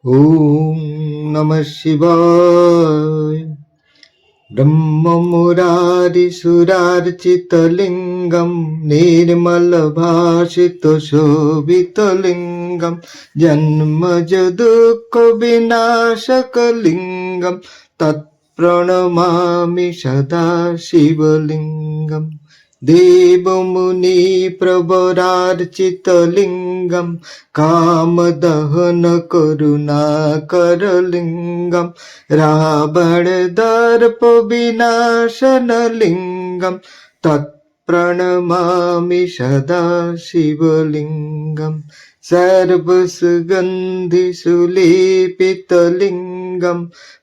ओम नमः शिवाय। ब्रह्ममुरारिसुरार्चितलिङ्गं निर्मलभाषितशोभितलिङ्गं जन्मजदुःखविनाशकलिङ्गं तत्प्रणमामि सदा शिवलिङ्गम्। देवमुनिप्रवरार्चितलिङ्गं कामदहनकरुणाकरलिङ्गं रावणदर्पविनाशनलिङ्गं तत्प्रणमामि सदा शिवलिङ्गम्। सर्वसुगन्धिसुलेपितलिङ्गं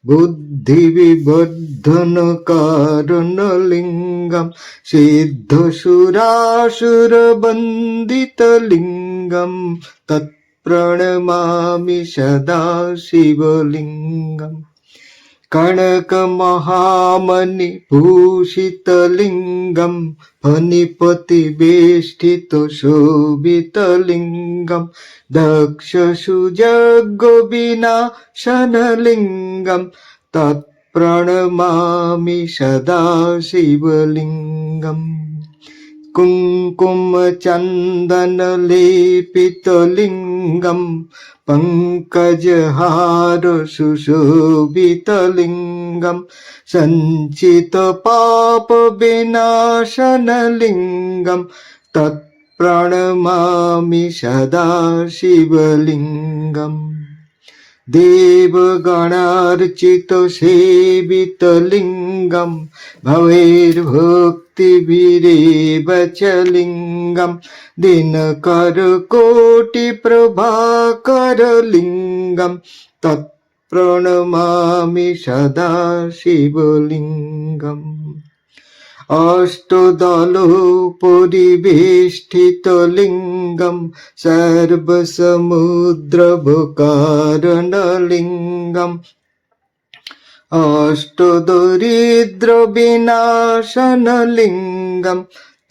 बुद्धिविवर्धनकारणलिङ्गं सिद्धसुरासुरवन्दितलिङ्गं तत्प्रणमामि सदा शिवलिङ्गम्। कनकमहामणिभूषितलिङ्गं फणिपतिवेष्टितशोभितलिङ्गं दक्षसुजग्विनाशनलिङ्गं तत्प्रणमामि सदा शिवलिङ्गम्। कुङ्कुमचन्दनलेपितलिङ्गं पङ्कजहारसुशोभितलिङ्गं सञ्चितपापविनाशनलिङ्गं तत्प्रणमामि सदा शिवलिङ्गम्। देवगणार्चितसेवितलिङ्गं भवैर्भक्तिभिरेव च लिङ्गं दिनकरकोटिप्रभाकरलिङ्गं तत्प्रणमामि सदा शिवलिङ्गम्। अष्टदलोपरिवेष्टितलिङ्गं सर्वसमुद्रभकारणलिङ्गम् अष्टदरिद्रविनाशनलिङ्गं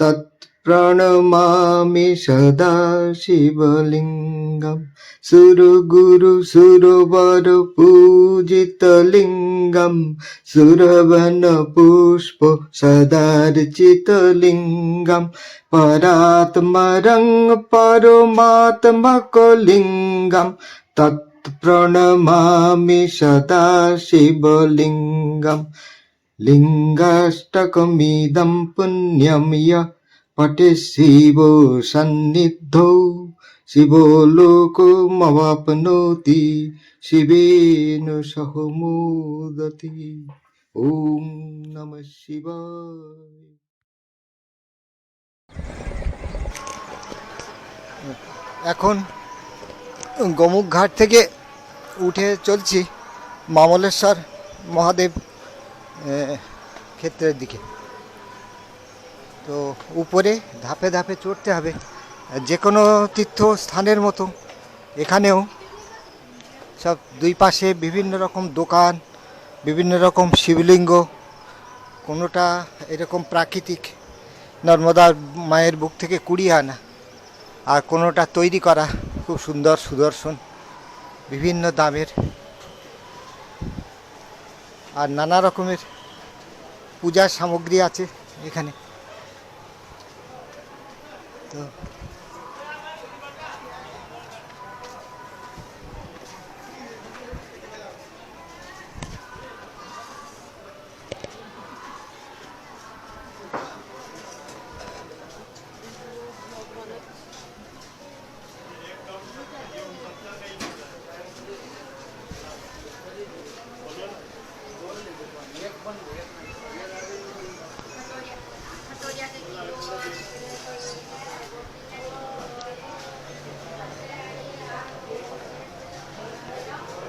तत्प्रणमामि सदा शिवलिङ्गम्। सुरगुरुसुरवरपूजितलिङ्गं सुरवनपुष्प सदार्चितलिङ्गं परात्मरं परमात्मकलिङ्गं तत्प्रणमामि सदा शिवलिङ्गम्। लिङ्गाष्टकमिदं पुण्यं यः पठेत् शिवो सन्निधौ शिवलोकमवाप्नोति शिवेन सह मोदति। ओम नमः शिवाय। এখন গোমুখ ঘাট থেকে উঠে চলছি মামলেশ্বর মহাদেব ক্ষেত্রের দিকে। তো উপরে ধাপে ধাপে চড়তে হবে, যে কোনো তীর্থস্থানের মতো এখানেও সব দুই পাশে বিভিন্ন রকম দোকান, বিভিন্ন রকম শিবলিঙ্গ, কোনোটা এরকম প্রাকৃতিক নর্মদার মায়ের বুক থেকে কুড়িয়ে আনা, আর কোনোটা তৈরি করা খুব সুন্দর সুদর্শন বিভিন্ন দামের, আর নানা রকমের পূজার সামগ্রী আছে এখানে। তো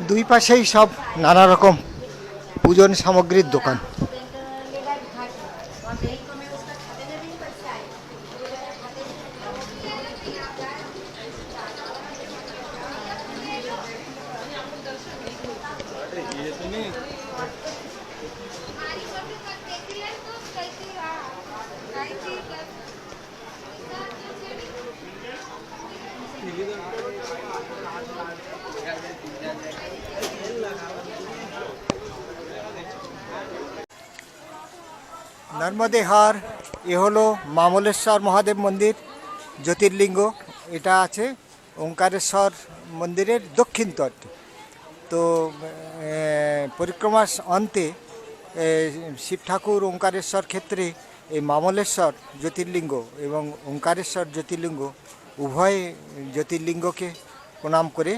দুই পাশেই সব নানা রকম পূজন সামগ্রীর দোকান। নর্মদে হার এ হলো মামলেশ্বর মহাদেব মন্দির জ্যোতির্লিঙ্গ। এটা আছে ওঙ্কারেশ্বর মন্দিরের দক্ষিণ তটে। তো পরিক্রমার অন্তে শিব ঠাকুর ওঙ্কারেশ্বর ক্ষেত্রে এই মামলেশ্বর জ্যোতির্লিঙ্গ এবং ওঙ্কারেশ্বর জ্যোতির্লিঙ্গ উভয় জ্যোতির্লিঙ্গকে প্রণাম করে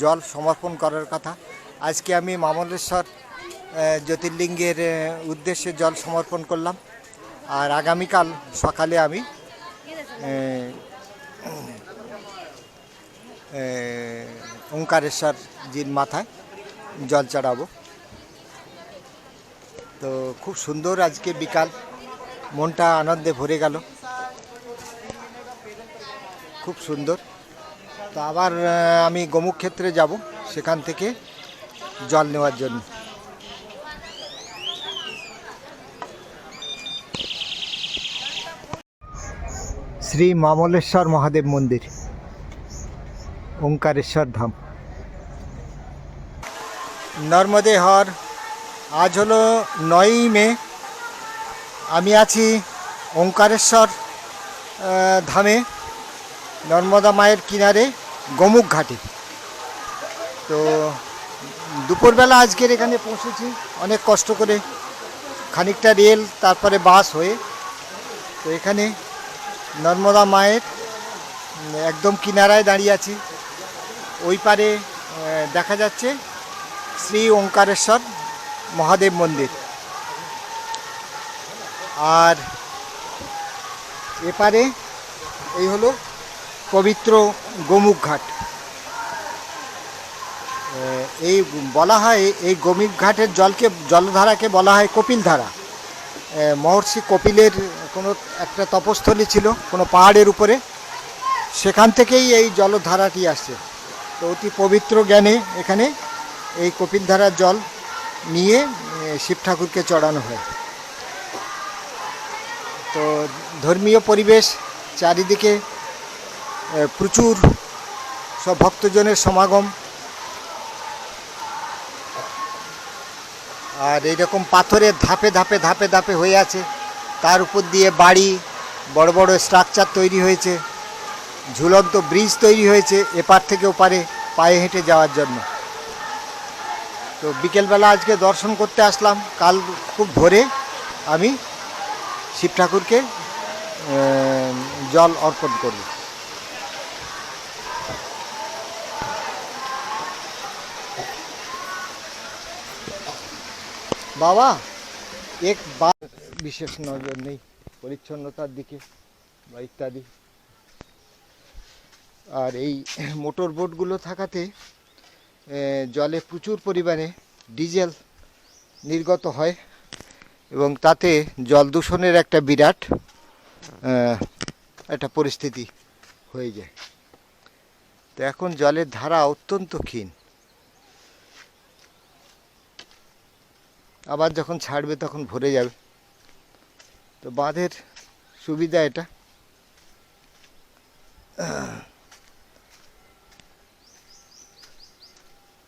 জল সমর্পণ করার কথা। আজকে আমি মামলেশ্বর জ্যোতির্লিঙ্গের উদ্দেশ্যে জল সমর্পণ করলাম। আর আগামীকাল সকালে আমি ওঙ্কারেশ্বরজির মাথায় জল চড়াবো। তো খুব সুন্দর আজকে বিকাল, মনটা আনন্দে ভরে গেল, খুব সুন্দর। তো আবার আমি গোমুখ ক্ষেত্রে যাব, সেখান থেকে জল নেওয়ার জন্য। শ্রী মামলেশ্বর মহাদেব মন্দির, ওঙ্কারেশ্বর ধাম, নর্মদে হর। আজ হলো 9ই মে। আমি আছি ওঙ্কারেশ্বর ধামে, নর্মদা মায়ের কিনারে গোমুখ ঘাটে। তো দুপুরবেলা আজকের এখানে পৌঁছেছি অনেক কষ্ট করে, খানিকটা রেল তারপরে বাস হয়ে। তো এখানে নর্মদা মায়ের একদম কিনারায় দাঁড়িয়ে আছি। ওই পারে দেখা যাচ্ছে শ্রী ওঙ্কারেশ্বর মহাদেব মন্দির, আর এপারে এই হলো পবিত্র গোমুখ ঘাট। এই বলা হয় এই গোমুখ ঘাটের জলধারাকে বলা হয় কপিল ধারা। মহর্ষি কপিলের কোনো একটা তপস্থলী ছিল কোনো পাহাড়ের উপরে, সেখান থেকেই এই জলধারাটি আসছে। তো অতি পবিত্র জ্ঞানে এখানে এই কপিল ধারার জল নিয়ে শিব ঠাকুরকে চড়ানো হয়। তো ধর্মীয় পরিবেশ, চারিদিকে প্রচুর সব ভক্তজনের সমাগম। আর এইরকম পাথরের ধাপে ধাপে ধাপে ধাপে হয়ে আছে, তার উপর দিয়ে বাড়ি, বড় বড় স্ট্রাকচার তৈরি হয়েছে, ঝুলন্ত ব্রিজ তৈরি হয়েছে এপার থেকে ওপারে পায়ে হেঁটে যাওয়ার জন্য। তো বিকেলবেলা আজকে দর্শন করতে আসলাম। কাল খুব ভোরে আমি শিব ঠাকুরকে জল অর্পণ করব। বাবা এক বিশেষ নজর নেই পরিচ্ছন্নতার দিকে বা ইত্যাদি। আর এই মোটর বোটগুলো থাকাতে জলে প্রচুর পরিমাণে ডিজেল নির্গত হয় এবং তাতে জল দূষণের একটা বিরাট একটা পরিস্থিতি হয়ে যায়। তো এখন জলের ধারা অত্যন্ত ক্ষীণ, আবার যখন ছাড়বে তখন ভরে যাবে। তো বাঁধের সুবিধা এটা।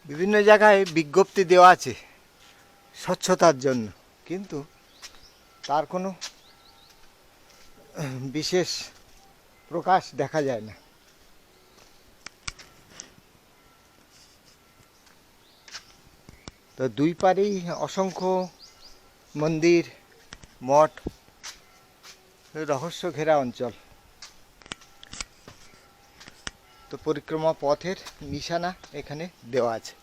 বিভিন্ন জায়গায় বিজ্ঞপ্তি দেওয়া আছে স্বচ্ছতার জন্য, কিন্তু তার কোনো বিশেষ প্রকাশ দেখা যায় না। তো দুই পারেই অসংখ্য মন্দির, মঠ, রহস্য ঘেরা অঞ্চল। তো পরিক্রমা পথের নিশানা এখানে দেওয়া আছে,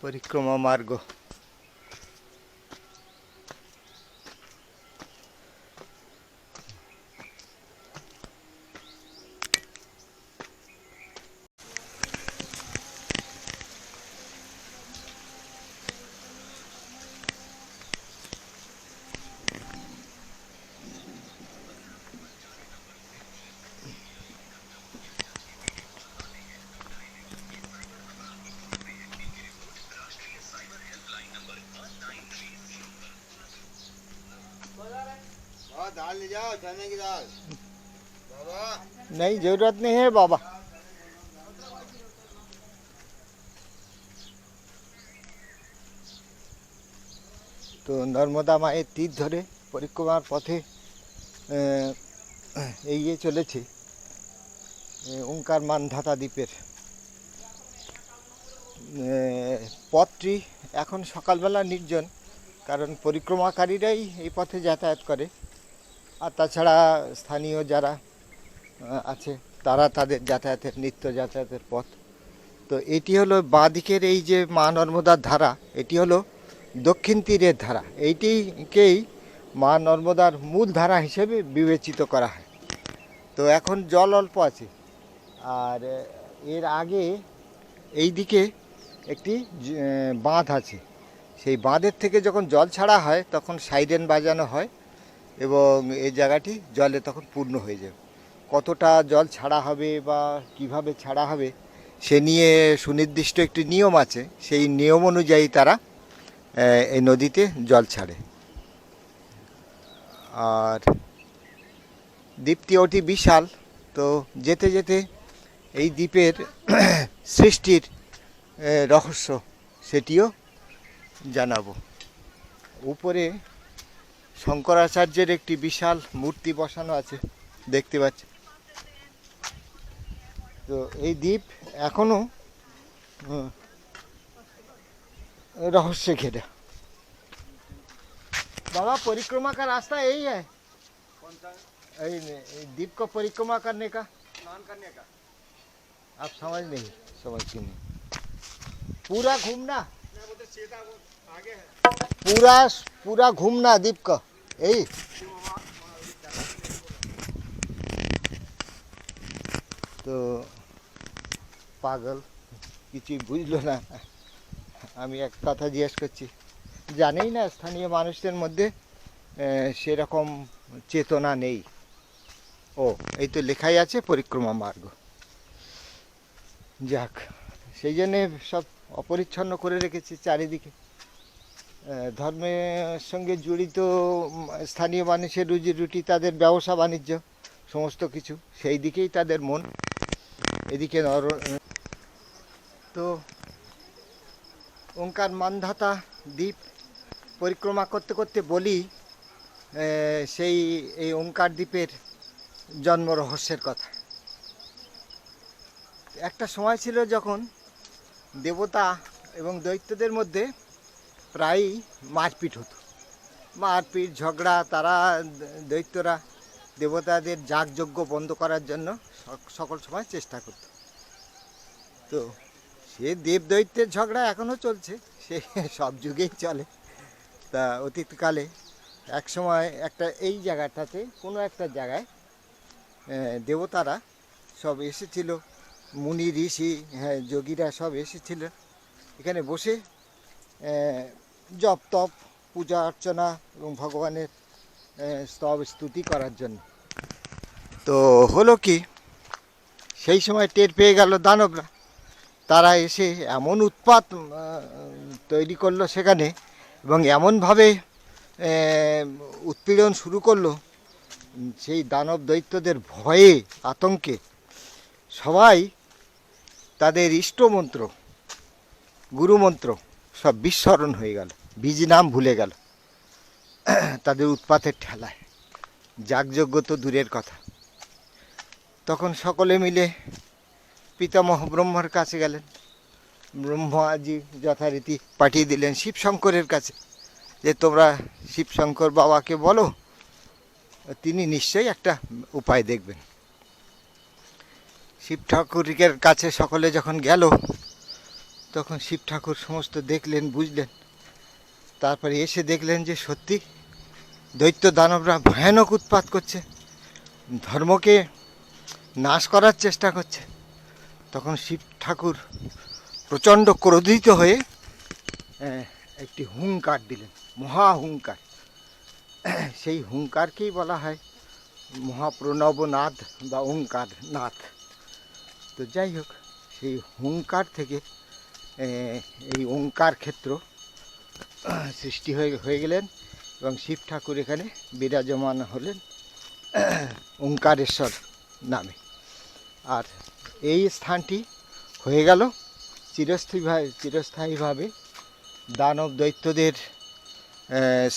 পরিক্রমা মার্গ। दाल ले जाओ, चने की दाल। बाबा नहीं, जरूरत नहीं है बाबा। তো নর্মদা মায়ের তীর ধরে পরিক্রমার পথে এগিয়ে চলেছি ওঙ্কার মান্ধাতা দ্বীপের। পথটি এখন সকালবেলা নির্জন, কারণ পরিক্রমাকারীরাই এই পথে যাতায়াত করে, আর তাছাড়া স্থানীয় যারা আছে তারা তাদের যাতায়াতের নিত্য যাতায়াতের পথ। তো এটি হলো বাঁ দিকের এই যে মা নর্মদার ধারা, এটি হলো দক্ষিণ তীরের ধারা। এইটিকেই মা নর্মদার মূল ধারা হিসেবে বিবেচিত করা হয়। তো এখন জল অল্প আছে, আর এর আগে এই দিকে একটি বাঁধ আছে। সেই বাঁধের থেকে যখন জল ছাড়া হয় তখন সাইরেন বাজানো হয় এবং এই জায়গাটি জলে তখন পূর্ণ হয়ে যাবে। কতটা জল ছাড়া হবে বা কিভাবে ছাড়া হবে সে নিয়ে সুনির্দিষ্ট একটি নিয়ম আছে, সেই নিয়ম অনুযায়ী তারা এই নদীতে জল ছাড়ে। আর দ্বীপটি অতি বিশাল। তো যেতে যেতে এই দ্বীপের সৃষ্টির রহস্য সেটিও জানাবো। উপরে শঙ্করাচার্যের একটি বিশাল মূর্তি বসানো আছে, দেখতে পাচ্ছি। তো এই দ্বীপ এখনো रहस्य घेरा। बाबा परिक्रमा का रास्ता यही है? कौन सा? द्वीप को परिक्रमा करने का, स्नान करने का। आप समझती नहीं। पूरा घूमना, आगे है। पूरा घूमना द्वीप का, यही। तो पागल কিছু বুঝলো না। আমি এক কথা জিজ্ঞেস করছি, জানেই না স্থানীয় মানুষদের মধ্যে সেরকম চেতনা নেই। ও এই তো লেখাই আছে পরিক্রমা মার্গ। যাক, সেই জন্যে সব অপরিচ্ছন্ন করে রেখেছি চারিদিকে। ধর্মের সঙ্গে জড়িত স্থানীয় মানুষের রুজি রুটি, তাদের ব্যবসা বাণিজ্য সমস্ত কিছু সেই দিকেই তাদের মন। এদিকে তো ওঙ্কার মান্ধাতা দ্বীপ পরিক্রমা করতে করতে বলি সেই এই ওঙ্কার দ্বীপের জন্ম রহস্যের কথা। একটা সময় ছিল যখন দেবতা এবং দৈত্যদের মধ্যে প্রায়ই মারপিট হতো, মারপিট ঝগড়া। তারা দৈত্যরা দেবতাদের যাগযজ্ঞ বন্ধ করার জন্য সকল সময় চেষ্টা করত। তো সে দেব দৈত্যের ঝগড়া এখনও চলছে, সে সব যুগেই চলে। তা অতীতকালে এক সময় একটা এই জায়গাটাতে কোনো একটা জায়গায় দেবতারা সব এসেছিল, মুনি ঋষি, হ্যাঁ যোগীরা সব এসেছিল এখানে বসে জপ তপ, পূজা অর্চনা এবং ভগবানের স্তব স্তুতি করার জন্য। তো হলো কি, সেই সময় টের পেয়ে গেল দানবরা। তারা এসে এমন উৎপাত তৈরি করলো সেখানে, এবং এমনভাবে উৎপীড়ন শুরু করলো, সেই দানব দৈত্যদের ভয়ে আতঙ্কে সবাই তাদের ইষ্টমন্ত্র, গুরুমন্ত্র সব বিস্মরণ হয়ে গেল, বীজ নাম ভুলে গেল তাদের উৎপাতের ঠেলায়। যাগযজ্ঞ তো দূরের কথা। তখন সকলে মিলে পিতামহ ব্রহ্মার কাছে গেলেন। ব্রহ্মাজি যথারীতি পাঠিয়ে দিলেন শিবশঙ্করের কাছে, যে তোমরা শিবশঙ্কর বাবাকে বলো, তিনি নিশ্চয়ই একটা উপায় দেখবেন। শিব ঠাকুরের কাছে সকলে যখন গেল, তখন শিব ঠাকুর সমস্ত দেখলেন, বুঝলেন। তারপরে এসে দেখলেন যে সত্যি দৈত্য দানবরা ভয়ানক উৎপাত করছে, ধর্মকে নাশ করার চেষ্টা করছে। তখন শিব ঠাকুর প্রচণ্ড ক্রোধিত হয়ে একটি হুঙ্কার দিলেন, মহা হুঙ্কার। সেই হুঙ্কারকেই বলা হয় মহাপ্রণবনাদ বা ওঙ্কার নাথ। তো যাই হোক, সেই হুঙ্কার থেকে এই ওঙ্কার ক্ষেত্র সৃষ্টি হয়ে গেলেন, এবং শিব ঠাকুর এখানে বিরাজমান হলেন ওঙ্কারেশ্বর নামে। আর এই স্থানটি হয়ে গেল চিরস্থায়ীভাবে দানব দৈত্যদের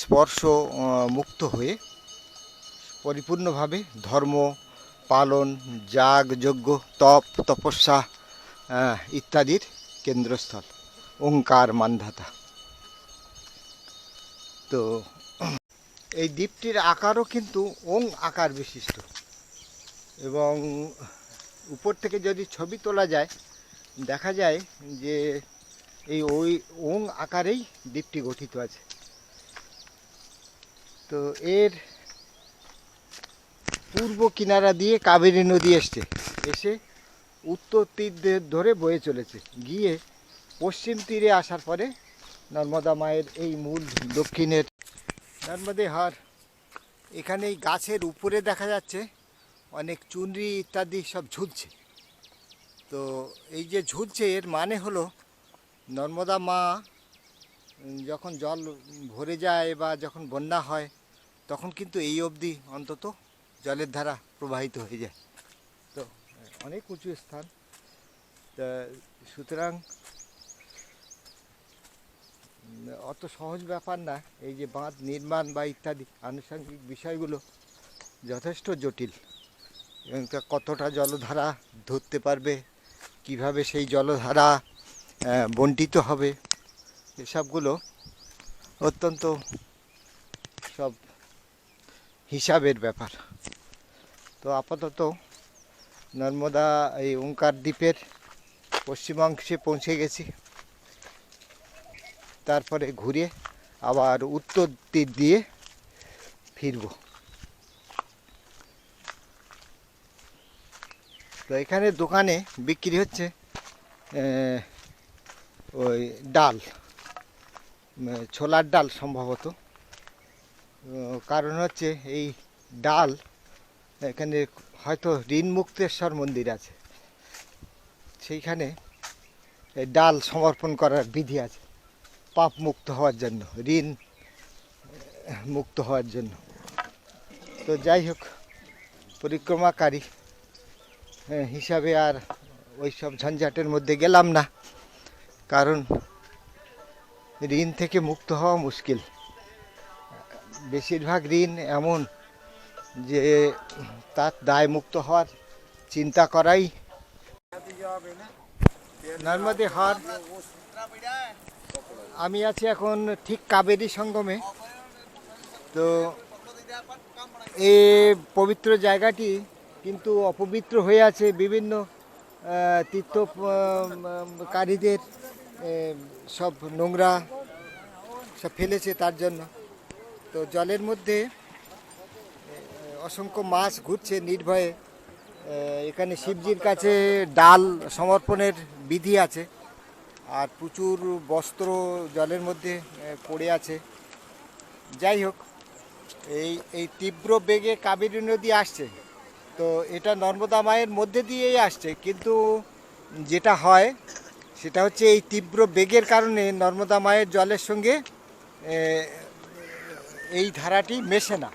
স্পর্শ মুক্ত হয়ে পরিপূর্ণভাবে ধর্ম পালন, যাগ যজ্ঞ, তপস্যা ইত্যাদির কেন্দ্রস্থল ওঙ্কার মান্ধাতা। তো এই দ্বীপটির আকারও কিন্তু ওং আকার বিশিষ্ট, এবং উপর থেকে যদি ছবি তোলা যায় দেখা যায় যে ওই ওং আকারেই দ্বীপটি গঠিত আছে। তো এর পূর্ব কিনারা দিয়ে কাবেরী নদী এসে উত্তর তীর ধরে বয়ে চলেছে, গিয়ে পশ্চিম তীরে আসার পরে নর্মদা মায়ের এই মূল দক্ষিণের নর্মদে হার। এখানে এই গাছের উপরে দেখা যাচ্ছে অনেক চুনরি ইত্যাদি সব ঝুলছে। তো এই যে ঝুলছে এর মানে হলো নর্মদা মা যখন জল ভরে যায় বা যখন বন্যা হয় তখন কিন্তু এই অবধি অন্তত জলের ধারা প্রবাহিত হয়ে যায়। তো অনেক উঁচু স্থান, তা সুতরাং অত সহজ ব্যাপার না এই যে বাঁধ নির্মাণ বা ইত্যাদি আনুষঙ্গিক বিষয়গুলো যথেষ্ট জটিল, এবং তা কতটা জলধারা ধরতে পারবে, কিভাবে সেই জলধারা বণ্টিত হবে, এসবগুলো অত্যন্ত সব হিসাবের ব্যাপার। তো আপাতত নর্মদা এই ওঙ্কার দ্বীপের পশ্চিমাংশে পৌঁছে গেছি, তারপরে ঘুরে আবার উত্তর তীর দিয়ে ফিরব। তো এখানে দোকানে বিক্রি হচ্ছে ওই ডাল, ছোলার ডাল সম্ভবত। কারণ হচ্ছে এই ডাল এখানে হয়তো ঋণ মুক্তেশ্বর মন্দির আছে, সেইখানে ডাল সমর্পণ করার বিধি আছে পাপ মুক্ত হওয়ার জন্য, ঋণ মুক্ত হওয়ার জন্য। তো যাই হোক, পরিক্রমাকারী হিসাবে আর ওই সব ঝঞ্ঝাটের মধ্যে গেলাম না, কারণ ঋণ থেকে মুক্ত হওয়া মুশকিল। বেশিরভাগ ঋণ এমন যে তার দায় মুক্ত হওয়ার চিন্তা করাই। নর্মদে হার, আমি আছি এখন ঠিক কাবেরী সঙ্গমে। তো এই পবিত্র জায়গাটি কিন্তু অপবিত্র হয়ে আছে বিভিন্ন তীর্থকারীদের সব নোংরা সব ফেলেছে তার জন্য। তো জলের মধ্যে অসংখ্য মাছ ঘুরছে নির্ভয়ে। এখানে শিবজির কাছে ডাল সমর্পণের বিধি আছে, আর প্রচুর বস্ত্র জলের মধ্যে পড়ে আছে। যাই হোক, এই তীব্র বেগে কাবেরী নদী আসছে, তো এটা নর্মদা মায়ের মধ্যে দিয়েই আসছে, কিন্তু যেটা হয় সেটা হচ্ছে এই তীব্র বেগের কারণে নর্মদা মায়ের জলের সঙ্গে এই ধারাটি মেশে না।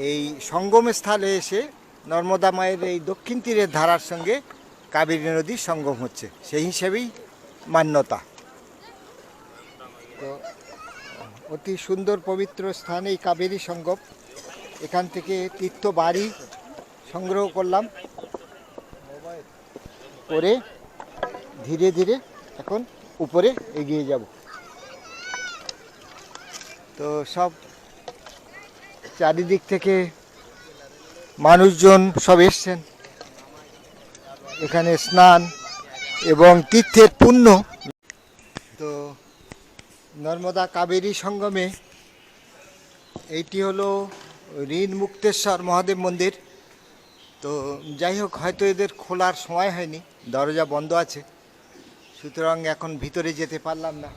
এই সঙ্গম স্থলে এসে নর্মদা মায়ের এই দক্ষিণ তীরের ধারার সঙ্গে কাবেরী নদীর সঙ্গম হচ্ছে, সেই হিসেবেই মান্যতা। তো অতি সুন্দর পবিত্র স্থান এই কাবেরী সঙ্গম। এখান থেকে তীর্থ বাড়ি সংগ্রহ করলাম, করে ধীরে ধীরে এখন উপরে এগিয়ে যাব। তো সব চারিদিক থেকে মানুষজন সব এসছেন এখানে স্নান এবং তীর্থের পুণ্য। তো নর্মদা কাবেরী সঙ্গমে এইটি হলো ঋণ মুক্তেশ্বর মহাদেব মন্দির। তো যাই হোক, হয়তো এদের খোলার সময় হয়নি, দরজা বন্ধ আছে, সুতরাং এখন ভিতরে যেতে পারলাম না।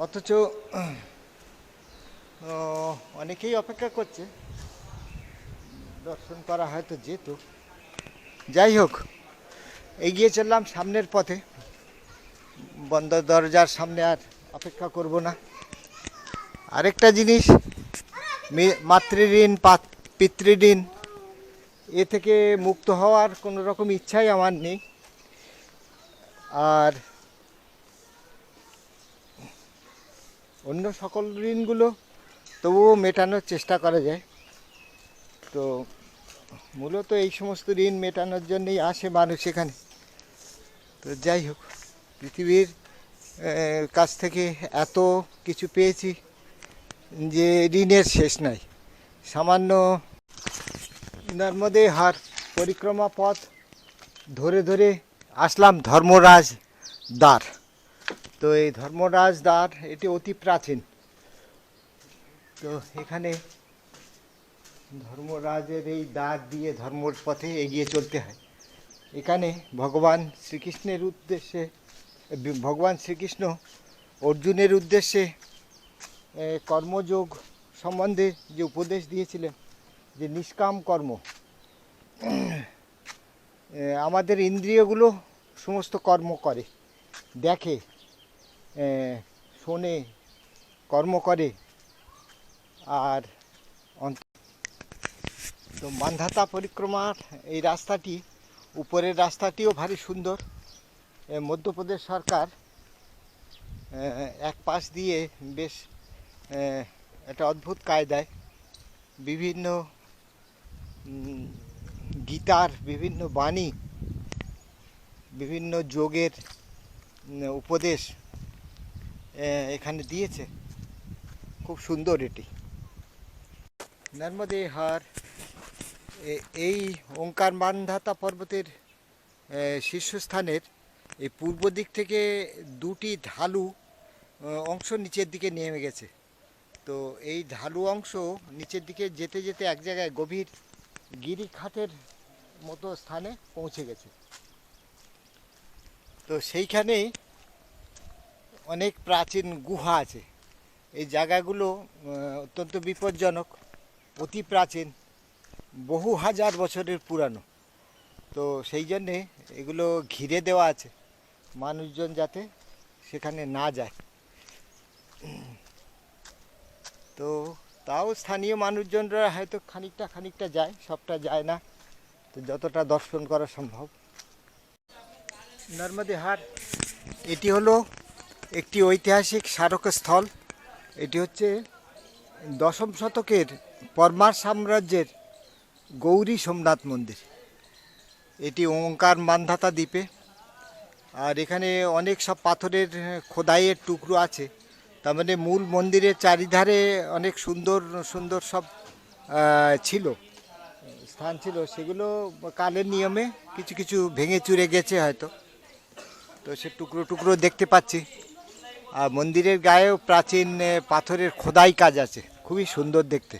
অথচ অনেকেই অপেক্ষা করছে, দর্শন করা হয়তো যেত। যাই হোক, এগিয়ে চললাম সামনের পথে, বন্ধ দরজার সামনে আর অপেক্ষা করব না। আরেকটা জিনিস, মাতৃঋণ পিতৃঋণ এ থেকে মুক্ত হওয়ার কোনো রকম ইচ্ছাই আমার নেই। আর অন্য সকল ঋণগুলো তবুও মেটানোর চেষ্টা করা যায়। তো মূলত এই সমস্ত ঋণ মেটানোর জন্যই আসে মানুষ এখানে। তো যাই হোক, পৃথিবীর কাছ থেকে এত কিছু পেয়েছি যে ঋণের শেষ নাই। সামান্য নর্মদে হার পরিক্রমা পথ ধরে ধরে আসলাম ধর্মরাজ দ্বার। তো এই ধর্মরাজ দ্বার এটি অতি প্রাচীন। তো এখানে ধর্মরাজের এই দ্বার দিয়ে ধর্মর পথে এগিয়ে চলতে হয়। এখানে ভগবান শ্রীকৃষ্ণ অর্জুনের উদ্দেশ্যে কর্মযোগ সম্বন্ধে যে উপদেশ দিয়েছিলেন, যে নিষ্কাম কর্ম, আমাদের ইন্দ্রিয়গুলো সমস্ত কর্ম করে, দেখে, শোনে, কর্ম করে। আর তো মান্ধাতা পরিক্রমার এই রাস্তাটি, উপরের রাস্তাটিও ভারী সুন্দর। মধ্যপ্রদেশ সরকার এক পাশ দিয়ে বেশ একটা অদ্ভুত কায়দায় বিভিন্ন গীতার বিভিন্ন বাণী, বিভিন্ন যোগের উপদেশ এখানে দিয়েছে। খুব সুন্দর এটি। নর্মদে হার এই ওঙ্কার মান্ধাতা পর্বতের শীর্ষস্থানের এই পূর্ব দিক থেকে দুটি ঢালু অংশ নিচের দিকে নেমে গেছে। তো এই ঢালু অংশ নিচের দিকে যেতে যেতে এক জায়গায় গভীর গিরিখাতের মতো স্থানে পৌঁছে গেছে। তো সেইখানেই অনেক প্রাচীন গুহা আছে। এই জায়গাগুলো অত্যন্ত বিপজ্জনক, অতি প্রাচীন, বহু হাজার বছরের পুরানো। তো সেই জন্যে এগুলো ঘিরে দেওয়া আছে, মানুষজন যাতে সেখানে না যায়। তো তাও স্থানীয় মানুষজনরা হয়তো খানিকটা যায়, সবটা যায় না। তো যতটা দর্শন করা সম্ভব। নর্মদে হার এটি হলো একটি ঐতিহাসিক স্মারকস্থল। এটি হচ্ছে দশম শতকের পরমার সাম্রাজ্যের গৌরী সোমনাথ মন্দির। এটি ওঙ্কার মান্ধাতা দ্বীপে। আর এখানে অনেক সব পাথরের খোদাইয়ের টুকরো আছে। তার মানে মূল মন্দিরের চারিধারে অনেক সুন্দর সুন্দর সব স্থান ছিল। সেগুলো কালের নিয়মে কিছু কিছু ভেঙে চুরে গেছে হয়তো। তো সে টুকরো টুকরো দেখতে পাচ্ছি। আর মন্দিরের গায়েও প্রাচীন পাথরের খোদাই কাজ আছে, খুবই সুন্দর দেখতে।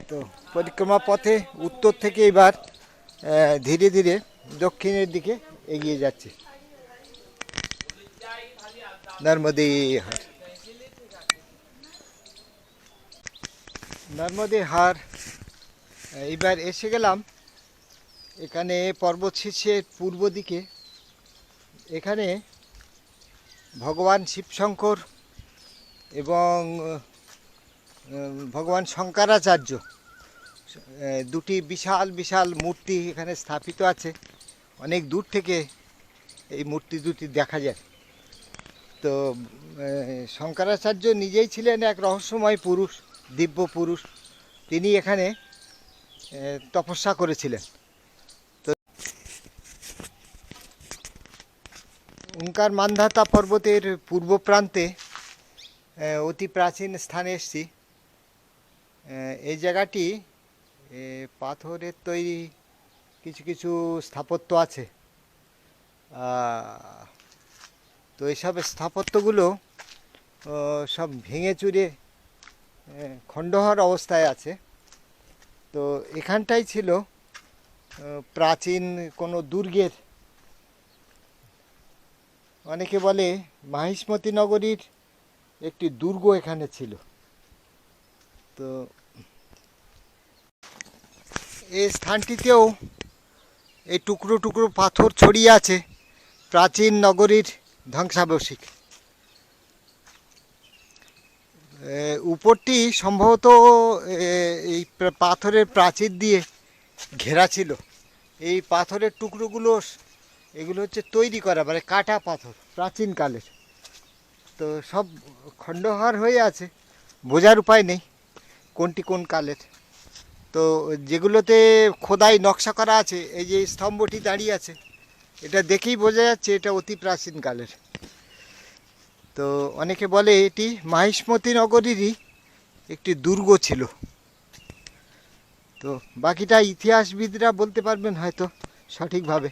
তো পরিক্রমা পথে উত্তর থেকে এবার ধীরে ধীরে দক্ষিণের দিকে এগিয়ে যাচ্ছে। নর্মদে হার, নর্মদে হার এবার এসে গেলাম এখানে পর্বত শীর্ষের পূর্ব দিকে। এখানে ভগবান শিবশঙ্কর এবং ভগবান শঙ্করাচার্য দুটি বিশাল বিশাল মূর্তি এখানে স্থাপিত আছে। অনেক দূর থেকে এই মূর্তি দুটি দেখা যায়। তো শঙ্করাচার্য নিজেই ছিলেন এক রহস্যময় পুরুষ, দিব্য পুরুষ। তিনি এখানে তপস্যা করেছিলেন। তো ওঙ্কার মান্ধাতা পর্বতের পূর্ব প্রান্তে অতি প্রাচীন স্থানে এসেছি। এই জায়গাটি পাথরের তৈরি কিছু কিছু স্থাপত্য আছে। তো এইসব স্থাপত্যগুলো সব ভেঙে চুরে খণ্ডহর অবস্থায় আছে। তো এখানটাই ছিল প্রাচীন কোনো দুর্গের, অনেকে বলে মাহিষ্মতি নগরীর একটি দুর্গ এখানে ছিল। তো এই স্থানটিতেও এই টুকরো টুকরো পাথর ছড়িয়ে আছে প্রাচীন নগরীর ধ্বংসাবশেষ। উপরটি সম্ভবত এই পাথরের প্রাচীর দিয়ে ঘেরা ছিল। এই পাথরের টুকরোগুলো এগুলো হচ্ছে তৈরি করা, মানে কাটা পাথর, প্রাচীনকালের। তো সব খণ্ডহার হয়ে আছে, বোঝার উপায় নেই কোনটি কোন কালের। তো যেগুলোতে খোদাই নকশা করা আছে, এই যে স্তম্ভটি দাঁড়িয়ে আছে, এটা দেখেই বোঝা যাচ্ছে এটা অতি প্রাচীনকালের। তো অনেকে বলে এটি মাহিষ্মতি নগরীরই একটি দুর্গ ছিল। তো বাকিটা ইতিহাসবিদরা বলতে পারবেন হয়তো সঠিকভাবে।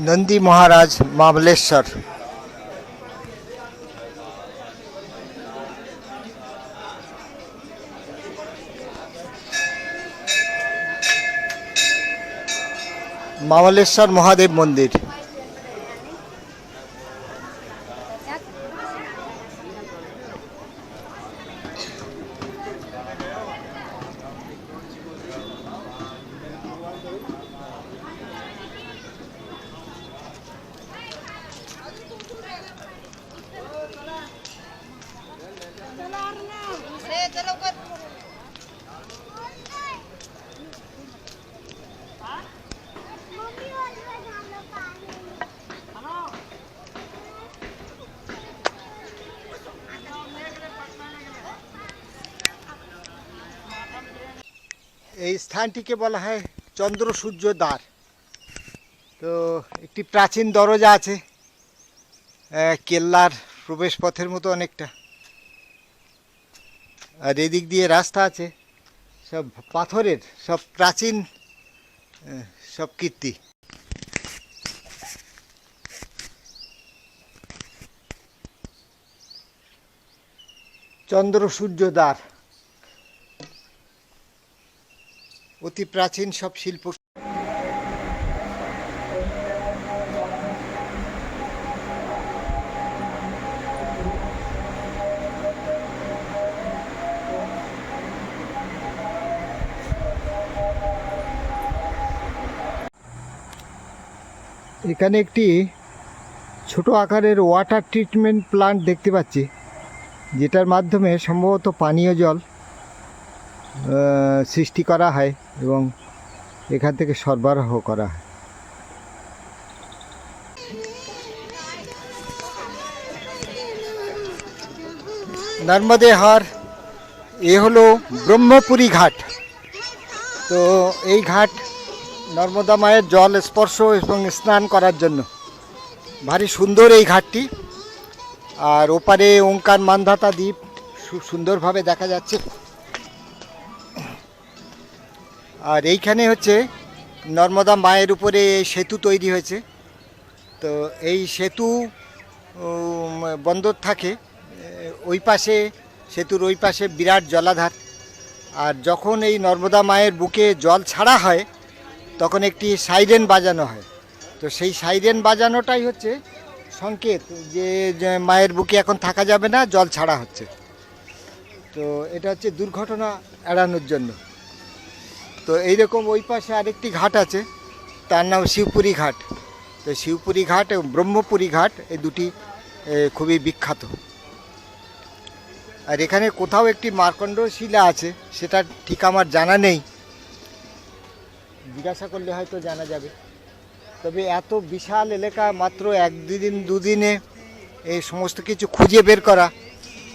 नंदी महाराज महाबलेश्वर। महाबलेश्वर महादेव मंदिर। এই স্থানটিকে বলা হয় চন্দ্র সূর্য দ্বার। তো একটি প্রাচীন দরজা আছে, কেল্লার প্রবেশ পথের মতো অনেকটা, আর এদিক দিয়ে রাস্তা আছে, সব পাথরের, সব প্রাচীন সব কীর্তি। চন্দ্র সূর্য দ্বার অতি প্রাচীন সব শিল্প। এখানে একটি ছোট আকারের ওয়াটার ট্রিটমেন্ট প্লান্ট দেখতে পাচ্ছি, যেটার মাধ্যমে সম্ভবত পানীয় জল সৃষ্টি করা হয় এবং এখান থেকে সরবরাহ করা হয়। নর্মদে হার, এ হলো ব্রহ্মপুরী ঘাট। তো এই ঘাট নর্মদা মায়ের জল স্পর্শ এবং স্নান করার জন্য ভারী সুন্দর এই ঘাটটি। আর ওপারে ওঙ্কার মান্ধাতা দ্বীপ সুন্দরভাবে দেখা যাচ্ছে। আর এইখানে হচ্ছে নর্মদা মায়ের উপরে সেতু তৈরি হয়েছে। তো এই সেতু বন্দর থাকে ওই পাশে, সেতুর ওই পাশে বিরাট জলাধার। আর যখন এই নর্মদা মায়ের বুকে জল ছাড়া হয় তখন একটি সাইরেন বাজানো হয়। তো সেই সাইরেন বাজানোটাই হচ্ছে সংকেত যে মায়ের বুকে এখন থাকা যাবে না, জল ছাড়া হচ্ছে। তো এটা হচ্ছে দুর্ঘটনা এড়ানোর জন্য। তো এইরকম ওই পাশে আরেকটি ঘাট আছে, তার নাম শিবপুরী ঘাট। তো শিবপুরী ঘাট এবং ব্রহ্মপুরী ঘাট এই দুটি খুবই বিখ্যাত। আর এখানে কোথাও একটি মার্কণ্ড শিলা আছে, সেটা ঠিক আমার জানা নেই, জিজ্ঞাসা করলে হয়তো জানা যাবে। তবে এত বিশাল এলাকা মাত্র এক দুদিনে এই সমস্ত কিছু খুঁজে বের করা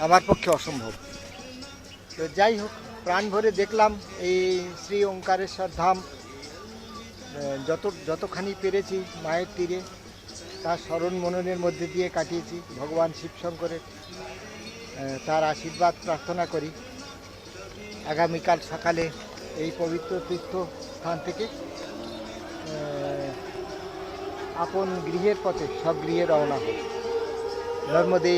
আমার পক্ষে অসম্ভব। তো যাই হোক, প্রাণ ভরে দেখলাম এই শ্রী ওঙ্কারেশ্বর ধাম। যতখানি পেরেছি মায়ের তীরে তার স্মরণ মননের মধ্যে দিয়ে কাটিয়েছি। ভগবান শিবশঙ্করের তার আশীর্বাদ প্রার্থনা করি। আগামীকাল সকালে এই পবিত্র তীর্থ স্থান থেকে আপন গৃহের পথে সব গৃহে রওনা হয়। নর্মদে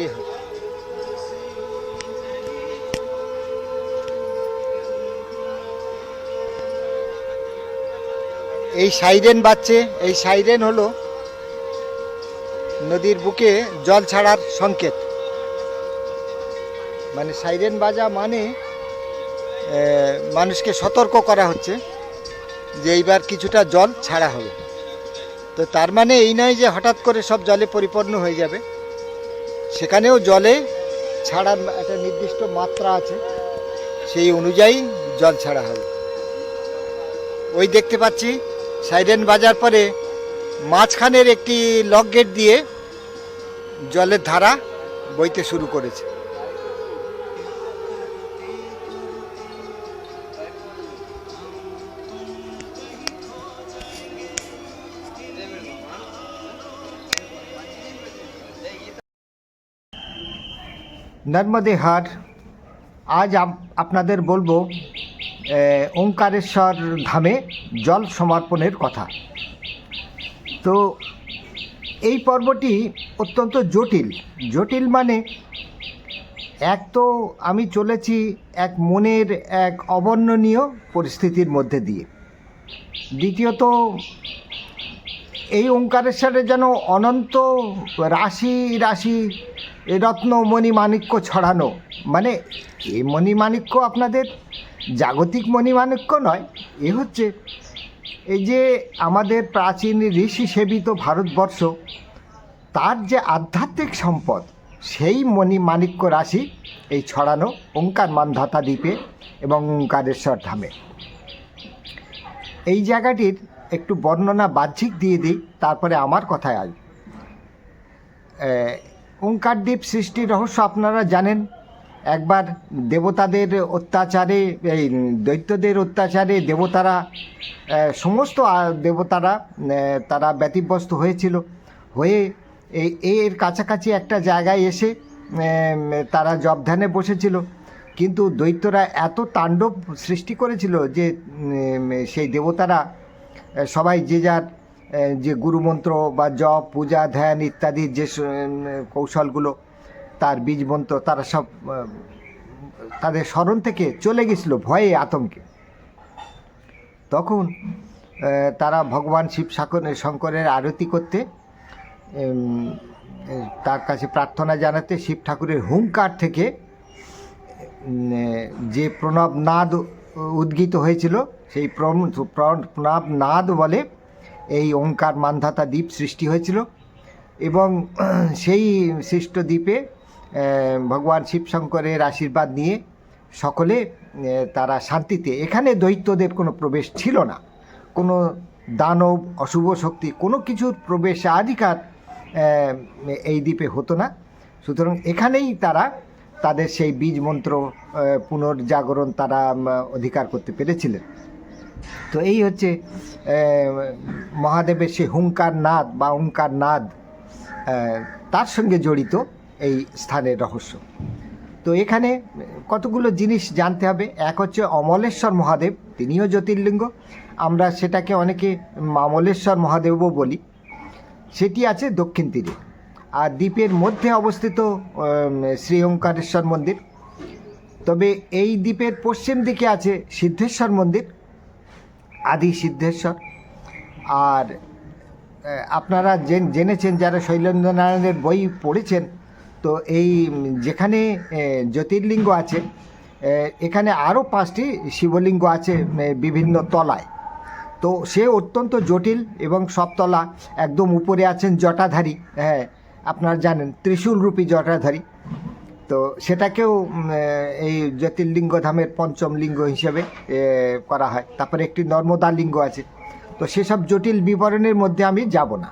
এই সাইরেন বাজছে, এই সাইরেন হলো নদীর বুকে জল ছাড়ার সংকেত। মানে সাইরেন বাজা মানে মানুষকে সতর্ক করা হচ্ছে যে এইবার কিছুটা জল ছাড়া হবে। তো তার মানে এই নয় যে হঠাৎ করে সব জলে পরিপূর্ণ হয়ে যাবে, সেখানেও জলে ছাড়ার একটা নির্দিষ্ট মাত্রা আছে, সেই অনুযায়ী জল ছাড়া হবে। ওই দেখতে পাচ্ছি সাইরেন বাজার পরে মাঝখানের একটি লক গেট দিয়ে জলের ধারা বইতে শুরু করেছে। নর্মদে হার। আজ আপনাদের বলবো ওঙ্কারেশ্বর ধামে জল সমর্পণের কথা। তো এই পর্বটি অত্যন্ত জটিল মানে এক তো আমি চলেছি এক মনের এক অবর্ণনীয় পরিস্থিতির মধ্যে দিয়ে, দ্বিতীয়ত এই ওঙ্কারেশ্বরে যেন অনন্ত রাশি রাশি রত্ন মণিমাণিক্য ছড়ানো। মানে এই মণিমাণিক্য আপনাদের জাগতিক মণিমাণিক্য নয়, এ হচ্ছে এই যে আমাদের প্রাচীন ঋষি সেবিত ভারতবর্ষ, তার যে আধ্যাত্মিক সম্পদ, সেই মণিমাণিক্য রাশি এই ছড়ানো ওঙ্কার মান্ধাতা দ্বীপে এবং ওঙ্কারেশ্বর ধামে। এই জায়গাটির একটু বর্ণনা বাহ্যিক দিয়ে দিই, তারপরে আমার কথায় আসবে। ওঙ্কার দ্বীপ সৃষ্টির রহস্য আপনারা জানেন। একবার দেবতাদের অত্যাচারে, এই দৈত্যদের অত্যাচারে দেবতারা, সমস্ত দেবতারা তারা ব্যতিব্যস্ত হয়েছিল, হয়ে এর কাছাকাছি একটা জায়গায় এসে তারা জপ ধ্যানে বসেছিল। কিন্তু দৈত্যরা এত তাণ্ডব সৃষ্টি করেছিল যে সেই দেবতারা সবাই যে যার যে গুরুমন্ত্র বা জপ পূজা ধ্যান ইত্যাদি যে কৌশলগুলো, তার বীজ মন্ত্র, তারা সব তাদের স্মরণ থেকে চলে গেছিল ভয়ে আতঙ্কে। তখন তারা ভগবান শিব শঙ্করের আরতি করতে, তার কাছে প্রার্থনা জানাতে শিব ঠাকুরের হুঙ্কার থেকে যে প্রণব নাদ উদ্গীত হয়েছিল, সেই প্রণব নাদ বলে এই ওঙ্কার মান্ধাতা দ্বীপ সৃষ্টি হয়েছিল। এবং সেই সৃষ্ট দ্বীপে ভগবান শিব শঙ্করের আশীর্বাদ নিয়ে সকলে তারা শান্তিতে, এখানে দৈত্যদের কোনো প্রবেশ ছিল না, কোনো দানব অশুভ শক্তি কোনো কিছুর প্রবেশাধিকার এই দ্বীপে হতো না। সুতরাং এখানেই তারা তাদের সেই বীজ মন্ত্র পুনর্জাগরণ তারা অধিকার করতে পেরেছিলেন। তো এই হচ্ছে মহাদেবের সেই হুঙ্কার নাদ বা ওঙ্কার নাদ, তার সঙ্গে জড়িত এই স্থানের রহস্য। তো এখানে কতগুলো জিনিস জানতে হবে। এক হচ্ছে অমলেশ্বর মহাদেব, তিনিও জ্যোতির্লিঙ্গ, আমরা সেটাকে অনেকে মামলেশ্বর মহাদেবও বলি, সেটি আছে দক্ষিণ তীরে। আর দ্বীপের মধ্যে অবস্থিত শ্রী ওঙ্কারেশ্বর মন্দির। তবে এই দ্বীপের পশ্চিম দিকে আছে সিদ্ধেশ্বর মন্দির, আদি সিদ্ধেশ্বর। আর আপনারা জেনেছেন যারা শৈলেন্দ্রনারায়ণের বই পড়েছেন, তো এই যেখানে জ্যোতির্লিঙ্গ আছে, এখানে আরও 5টি শিবলিঙ্গ আছে বিভিন্ন তলায়। তো সে অত্যন্ত জটিল এবং সবতলা। একদম উপরে আছেন জটাধারী, হ্যাঁ আপনারা জানেন ত্রিশূলরূপী জটাধারী। তো সেটাকেও এই জ্যোতির্লিঙ্গ ধামের পঞ্চম লিঙ্গ হিসেবে করা হয়। তারপরে একটি নর্মদা লিঙ্গ আছে। তো সেসব জটিল বিবরণের মধ্যে আমি যাব না।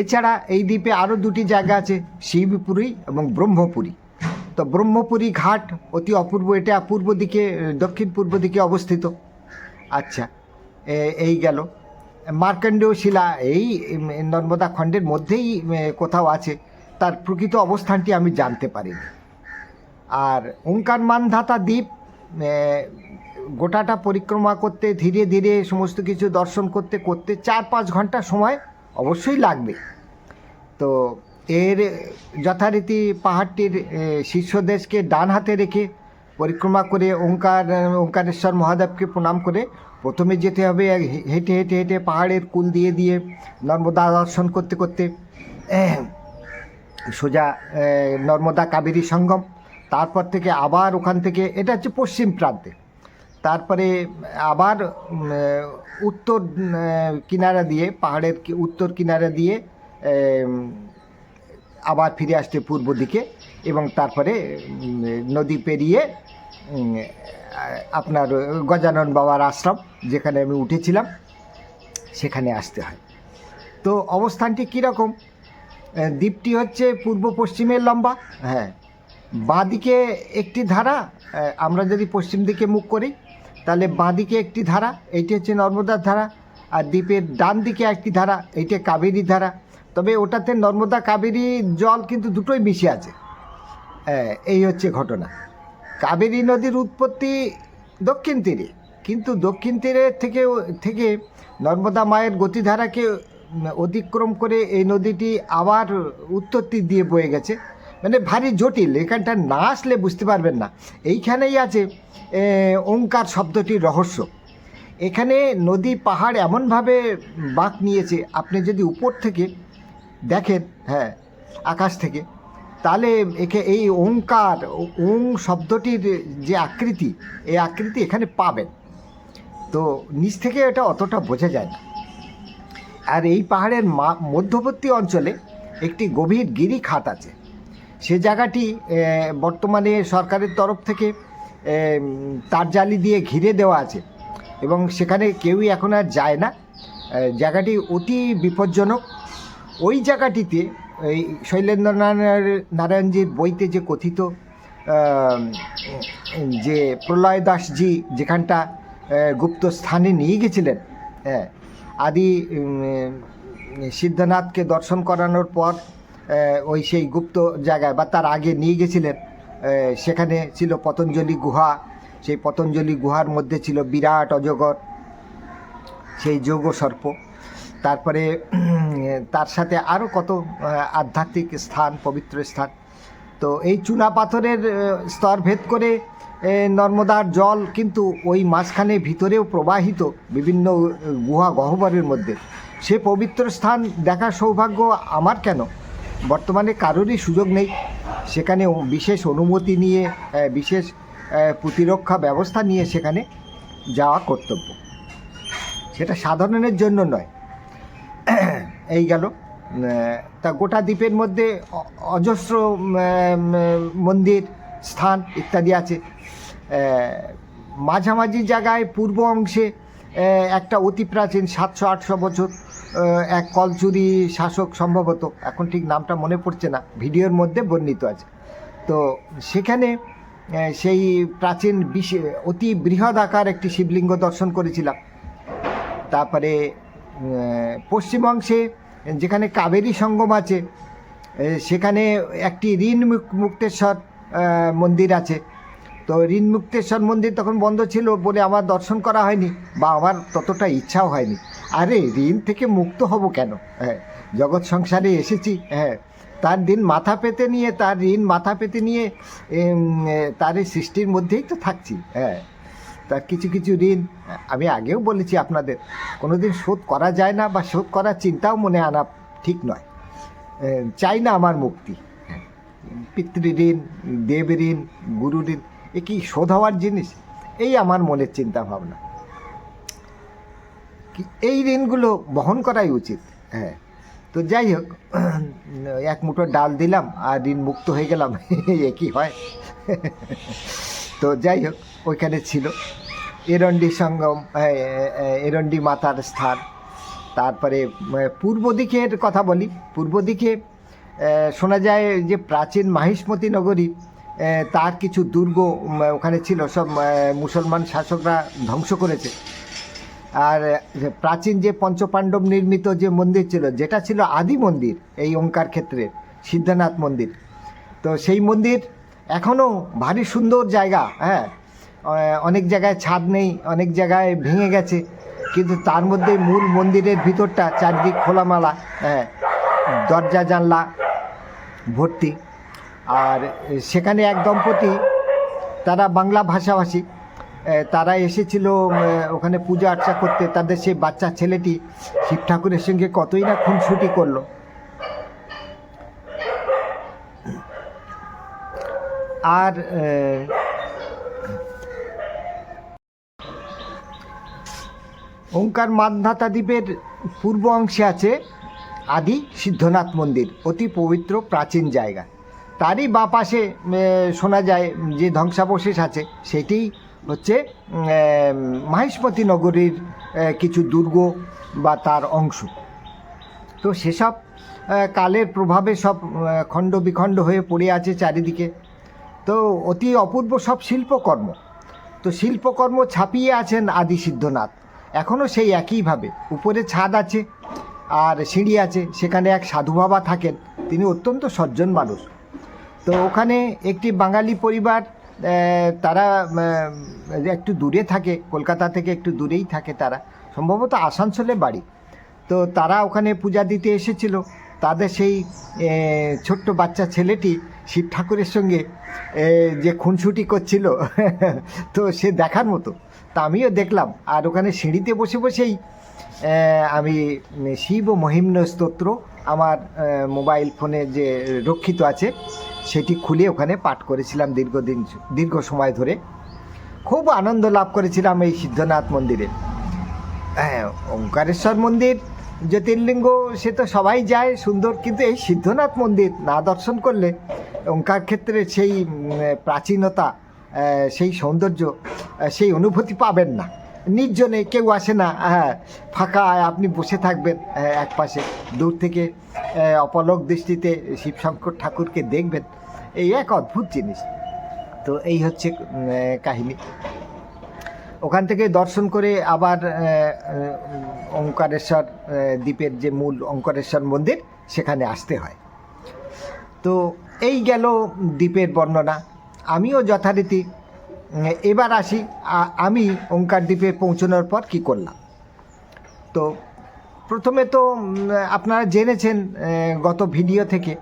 এছাড়া এই দ্বীপে আরও 2টি জায়গা আছে, শিবপুরী এবং ব্রহ্মপুরী। তো ব্রহ্মপুরী ঘাট অতি অপূর্ব, এটা পূর্ব দিকে, দক্ষিণ পূর্ব দিকে অবস্থিত। আচ্ছা, এই গেল। মার্কণ্ডেয় শিলা এই নর্মদা খণ্ডের মধ্যেই কোথাও আছে, তার প্রকৃত অবস্থানটি আমি জানতে পারিনি। আর ওঙ্কার মান্ধাতা দ্বীপ গোটাটা পরিক্রমা করতে, ধীরে ধীরে সমস্ত কিছু দর্শন করতে করতে 4-5 ঘন্টা সময় অবশ্যই লাগবে। তো এর যথারীতি পাহাড়টির শীর্ষদেশকে ডান হাতে রেখে পরিক্রমা করে ওঙ্কারেশ্বর মহাদেবকে প্রণাম করে প্রথমে যেতে হবে হেঁটে হেঁটে হেঁটে পাহাড়ের কুল দিয়ে দিয়ে নর্মদা দর্শন করতে করতে সোজা নর্মদা কাবেরী সঙ্গম, তারপর থেকে আবার ওখান থেকে, এটা হচ্ছে পশ্চিম প্রান্তে, তারপরে আবার উত্তর কিনারা দিয়ে, পাহাড়ের উত্তর কিনারা দিয়ে আবার ফিরে আসতে পূর্ব দিকে, এবং তারপরে নদী পেরিয়ে আপনার গজানন বাবার আশ্রম যেখানে আমি উঠেছিলাম সেখানে আসতে হয়। তো অবস্থানটি কীরকম, দ্বীপটি হচ্ছে পূর্ব পশ্চিমের লম্বা, হ্যাঁ, বাঁ দিকে একটি ধারা, আমরা যদি পশ্চিম দিকে মুখ করি তাহলে বাঁ দিকে একটি ধারা, এইটি হচ্ছে নর্মদার ধারা, আর দ্বীপের ডান দিকে একটি ধারা, এইটা কাবেরী ধারা। তবে ওটাতে নর্মদা কাবেরী জল কিন্তু দুটোই মিশে আছে। এই হচ্ছে ঘটনা। কাবেরী নদীর উৎপত্তি দক্ষিণ তীরে, কিন্তু দক্ষিণ তীরে থেকে নর্মদা মায়ের গতিধারাকে অতিক্রম করে এই নদীটি আবার উত্তর তীর দিয়ে বয়ে গেছে। মানে ভারী জটিল, এখানটা না আসলে বুঝতে পারবেন না। এইখানেই আছে ওঙ্কার শব্দটির রহস্য। এখানে নদী পাহাড় এমনভাবে বাঁক নিয়েছে, আপনি যদি উপর থেকে দেখেন, হ্যাঁ, আকাশ থেকে, তাহলে এই ওঙ্কার, ওং শব্দটির যে আকৃতি, এই আকৃতি এখানে পাবেন। তো নিচ থেকে এটা অতটা বোঝা যায় না। আর এই পাহাড়ের মধ্যবর্তী অঞ্চলে একটি গভীর গিরিখাত আছে। সে জায়গাটি বর্তমানে সরকারের তরফ থেকে তারজালি দিয়ে ঘিরে দেওয়া আছে, এবং সেখানে কেউই এখন আর যায় না। জায়গাটি অতি বিপজ্জনক। ওই জায়গাটিতে এই শৈলেন্দ্র নারায়ণজির বইতে যে কথিত যে প্রলয় দাসজি যেখানটা গুপ্ত স্থানে নিয়ে গেছিলেন, হ্যাঁ, আদি সিদ্ধনাথকে দর্শন করানোর পর ওই সেই গুপ্ত জায়গায় বা তার আগে নিয়ে গেছিলেন, সেখানে ছিল পতঞ্জলি গুহা। সেই পতঞ্জলি গুহার মধ্যে ছিল বিরাট অজগর, সেই যোগ সর্প। তারপরে তার সাথে আরও কত আধ্যাত্মিক স্থান, পবিত্র স্থান। তো এই চুনা পাথরের স্তর ভেদ করে নর্মদার জল কিন্তু ওই মাঝখানে ভিতরেও প্রবাহিত বিভিন্ন গুহা গহ্বরের মধ্যে। সে পবিত্র স্থান দেখার সৌভাগ্য আমার কেন, বর্তমানে কারোরই সুযোগ নেই। সেখানে বিশেষ অনুমতি নিয়ে, বিশেষ প্রতিরক্ষা ব্যবস্থা নিয়ে সেখানে যাওয়া কর্তব্য, সেটা সাধারণের জন্য নয়। এই গেল। তা গোটা দ্বীপের মধ্যে অজস্র মন্দির, স্থান ইত্যাদি আছে। মাঝামাঝি জায়গায় পূর্ব অংশে একটা অতি প্রাচীন 700-800 বছর এক কলচুরি শাসক, সম্ভবত এখন ঠিক নামটা মনে পড়ছে না, ভিডিওর মধ্যে বর্ণিত আছে। তো সেখানে সেই প্রাচীন অতি বৃহৎ আকার একটি শিবলিঙ্গ দর্শন করেছিলাম। তারপরে পশ্চিম অংশে যেখানে কাবেরী সঙ্গম আছে, সেখানে একটি ঋণ মুক্তেশ্বর মন্দির আছে। তো ঋণ মুক্তেশ্বর মন্দির তখন বন্ধ ছিল বলে আমার দর্শন করা হয়নি, বা আমার ততটা ইচ্ছাও হয়নি। আরে ঋণ থেকে মুক্ত হব কেন? হ্যাঁ, জগৎ সংসারে এসেছি, হ্যাঁ, তার দিন মাথা পেতে নিয়ে, তার ঋণ মাথা পেতে নিয়ে তার এই সৃষ্টির মধ্যেই তো থাকছি। হ্যাঁ, তার কিছু কিছু ঋণ আমি আগেও বলেছি আপনাদের, কোনো দিন শোধ করা যায় না, বা শোধ করার চিন্তাও মনে আনা ঠিক নয়। চাই না আমার মুক্তি। পিতৃঋণ, দেব ঋণ, গুরু ঋণ, এ কি শোধ হওয়ার জিনিস? এই আমার মনের চিন্তা ভাবনা। এই ঋণগুলো বহন করাই উচিত। হ্যাঁ, তো যাই হোক, এক মুঠো ডাল দিলাম আর ঋণ মুক্ত হয়ে গেলাম, একই হয়। তো যাই হোক, ওইখানে ছিল এরণ্ডি সঙ্গম, এরণ্ডি মাতার স্থান। তারপরে পূর্ব দিকের কথা বলি। পূর্ব দিকে শোনা যায় যে প্রাচীন মাহিষ্মতি নগরী, তার কিছু দুর্গ ওখানে ছিল, সব মুসলমান শাসকরা ধ্বংস করেছে। আর প্রাচীন যে পঞ্চপাণ্ডব নির্মিত যে মন্দির ছিল, যেটা ছিল আদি মন্দির এই ওঙ্কার ক্ষেত্রে, সিদ্ধনাথ মন্দির, তো সেই মন্দির এখনও ভারী সুন্দর জায়গা। হ্যাঁ, অনেক জায়গায় ছাদ নেই, অনেক জায়গায় ভেঙে গেছে, কিন্তু তার মধ্যে মূল মন্দিরের ভিতরটা চারদিক খোলামেলা, হ্যাঁ, দরজা জানলা ভর্তি। আর সেখানে এক দম্পতি, তারা বাংলা ভাষাভাষী, তারা এসেছিল ওখানে পূজা আর্চা করতে। তাদের সেই বাচ্চা ছেলেটি শিব ঠাকুরের সঙ্গে কতই না খুনসুটি করলো। আর ওঙ্কার মান্ধাতা দ্বীপের পূর্ব অংশে আছে আদি সিদ্ধনাথ মন্দির, অতি পবিত্র প্রাচীন জায়গা। তারই বাঁ পাশে শোনা যায় যে ধ্বংসাবশেষ আছে সেটি হচ্ছে মাহিষ্মতি নগরীর কিছু দুর্গ বা তার অংশ। তো সেসব কালের প্রভাবে সব খণ্ড বিখণ্ড হয়ে পড়ে আছে চারিদিকে। তো অতি অপূর্ব সব শিল্পকর্ম, তো শিল্পকর্ম ছাপিয়ে আছেন আদি সিদ্ধনাথ এখনও সেই একইভাবে। উপরে ছাদ আছে আর সিঁড়ি আছে, সেখানে এক সাধু বাবা থাকেন, তিনি অত্যন্ত সজ্জন মানুষ। তো ওখানে একটি বাঙালি পরিবার, তারা একটু দূরে থাকে, কলকাতা থেকে একটু দূরেই থাকে, তারা সম্ভবত আসানসোলে বাড়ি। তো তারা ওখানে পূজা দিতে এসেছিল। তাদের সেই ছোট্ট বাচ্চা ছেলেটি শিব ঠাকুরের সঙ্গে যে খুনসুটি করছিল তো সে দেখার মতো। তা আমিও দেখলাম। আর ওখানে সিঁড়িতে বসে বসেই আমি শিব ও মহিম্ন স্তোত্র আমার মোবাইল ফোনে যে রক্ষিত আছে সেটি খুলে ওখানে পাঠ করেছিলাম দীর্ঘ সময় ধরে। খুব আনন্দ লাভ করেছিলাম এই সিদ্ধনাথ মন্দিরে। হ্যাঁ, ওঙ্কারেশ্বর মন্দির জ্যোতির্লিঙ্গ সে তো সবাই যায়, সুন্দর, কিন্তু এই সিদ্ধনাথ মন্দির না দর্শন করলে ওঙ্কার ক্ষেত্রে সেই প্রাচীনতা, সেই সৌন্দর্য, সেই অনুভূতি পাবেন না। নির্জনে কেউ আসে না, হ্যাঁ, ফাঁকা, আপনি বসে থাকবেন এক পাশে, দূর থেকে অপলক দৃষ্টিতে শিবশঙ্কর ঠাকুরকে দেখবেন, এই এক অদ্ভুত জিনিস। তো এই হচ্ছে কাহিনী। ওখান থেকে দর্শন করে আবার ওঙ্কারেশ্বর দ্বীপের যে মূল ওঙ্কারেশ্বর মন্দির সেখানে আসতে হয়। তো এই গেল দ্বীপের বর্ণনা। আমিও যথারীতি এবার আসি আমি ওঙ্কার দ্বীপে পৌঁছানোর পর কি করলাম। তো প্রথমে তো আপনারা জেনেছেন গত ভিডিও থেকে,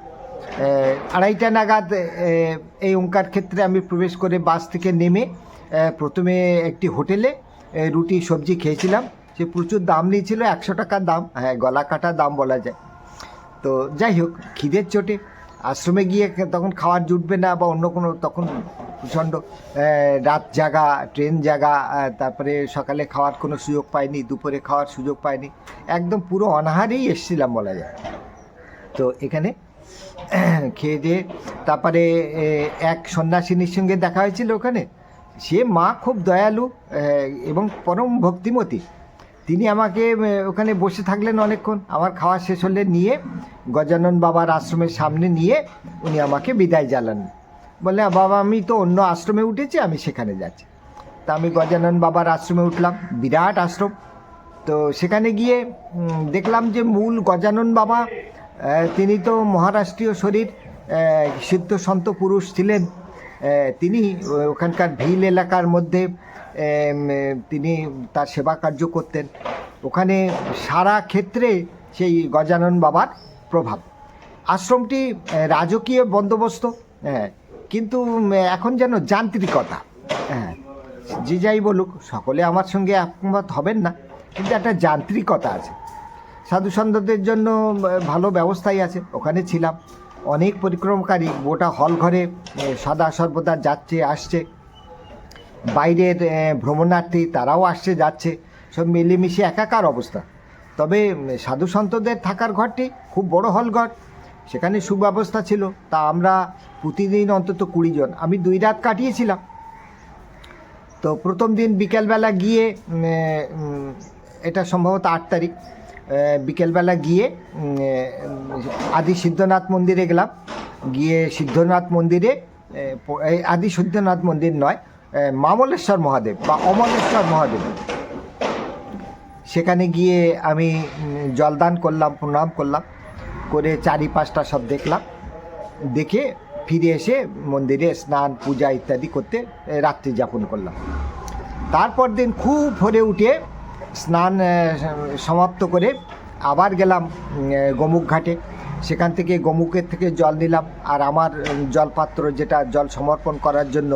2:30টা নাগাদ এই ওঙ্কার ক্ষেত্রে আমি প্রবেশ করে বাস থেকে নেমে প্রথমে একটি হোটেলে রুটি সবজি খেয়েছিলাম। সে প্রচুর দাম নিয়েছিল, 100 টাকার দাম, হ্যাঁ, গলা কাটা দাম বলা যায়। তো যাই হোক, খিদের চোটে আশ্রমে গিয়ে তখন খাওয়ার জুটবে না বা অন্য কোনো, তখন প্রচণ্ড রাত জাগা, ট্রেন জাগা, তারপরে সকালে খাওয়ার কোনো সুযোগ পাইনি, দুপুরে খাওয়ার সুযোগ পাইনি, একদম পুরো অনাহারেই এসেছিলাম বলা যায়। তো এখানে খেয়ে দিয়ে তারপরে এক সন্ন্যাসিনীর সঙ্গে দেখা হয়েছিল ওখানে। সে মা খুব দয়ালু এবং পরম ভক্তিমতী। তিনি আমাকে ওখানে বসে থাকলেন অনেকক্ষণ। আমার খাওয়া শেষ হলে নিয়ে গজানন বাবার আশ্রমের সামনে নিয়ে উনি আমাকে বিদায় জানালেন। বলে, বাবা আমি তো অন্য আশ্রমে উঠেছি, আমি সেখানে যাচ্ছি। তা আমি গজানন বাবার আশ্রমে উঠলাম, বিরাট আশ্রম। তো সেখানে গিয়ে দেখলাম যে মূল গজানন বাবা, তিনি তো মহারাষ্ট্রীয় শরীর, সিদ্ধ সন্ত পুরুষ ছিলেন। তিনি ওখানকার ভিল এলাকার মধ্যে তিনি তার সেবা কার্য করতেন। ওখানে সারা ক্ষেত্রে সেই গজানন বাবার প্রভাব। আশ্রমটি রাজকীয় বন্দোবস্ত, হ্যাঁ, কিন্তু এখন যেন যান্ত্রিকতা। হ্যাঁ, যে যাই বলুক, সকলে আমার সঙ্গে একমত হবেন না, কিন্তু একটা যান্ত্রিকতা আছে। সাধু সন্তদের জন্য ভালো ব্যবস্থাই আছে। ওখানে ছিলাম, অনেক পরিক্রমাকারী গোটা হল ঘরে সদা সর্বদা যাচ্ছে আসছে, বাইরের ভ্রমণার্থী তারাও আসছে যাচ্ছে, সব মিলেমিশে একাকার অবস্থা। তবে সাধু সন্তদের থাকার ঘরটি খুব বড় হল ঘর, সেখানে সুব্যবস্থা ছিল। তা আমরা প্রতিদিন অন্তত 20 জন, আমি 2 রাত কাটিয়েছিলাম। তো প্রথম দিন বিকেলবেলা গিয়ে, এটা সম্ভবত 8 তারিখ, বিকেলবেলা গিয়ে আদি সিদ্ধনাথ মন্দিরে গেলাম। গিয়ে সিদ্ধনাথ মন্দিরে, আদি সিদ্ধনাথ মন্দির নয়, মামলেশ্বর মহাদেব বা অমলেশ্বর মহাদেব, সেখানে গিয়ে আমি জলদান করলাম, প্রণাম করলাম, করে চারিপাশটা সব দেখলাম। দেখে ফিরে এসে মন্দিরে স্নান পূজা ইত্যাদি করতে রাত্রি যাপন করলাম। তারপর দিন খুব ভোরে উঠে স্নান সমাপ্ত করে আবার গেলাম গোমুখ ঘাটে। সেখান থেকে গোমুখের থেকে জল নিলাম, আর আমার জলপাত্র যেটা জল সমর্পণ করার জন্য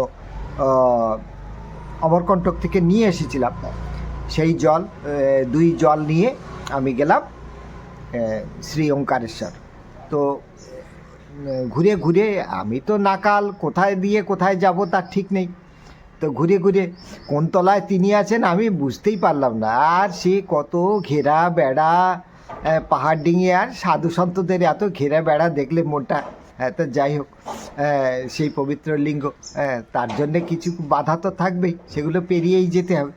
অমরকণ্টক থেকে নিয়ে এসেছিলাম, সেই জল 2 জল নিয়ে আমি গেলাম শ্রী ওঙ্কারেশ্বর। তো ঘুরে ঘুরে আমি তো নাকাল, কোথায় দিয়ে কোথায় যাব তার ঠিক নেই। তো ঘুরে ঘুরে কোন তলায় তিনি আছেন আমি বুঝতেই পারলাম না। আর সে কত ঘেরা বেড়া, পাহাড় ডিঙিয়ে আর সাধু সন্তদের এত ঘেরা বেড়া দেখলে মনটা, তো যাই হোক, সেই পবিত্র লিঙ্গ, তার জন্যে কিছু বাধা তো থাকবেই, সেগুলো পেরিয়েই যেতে হবে।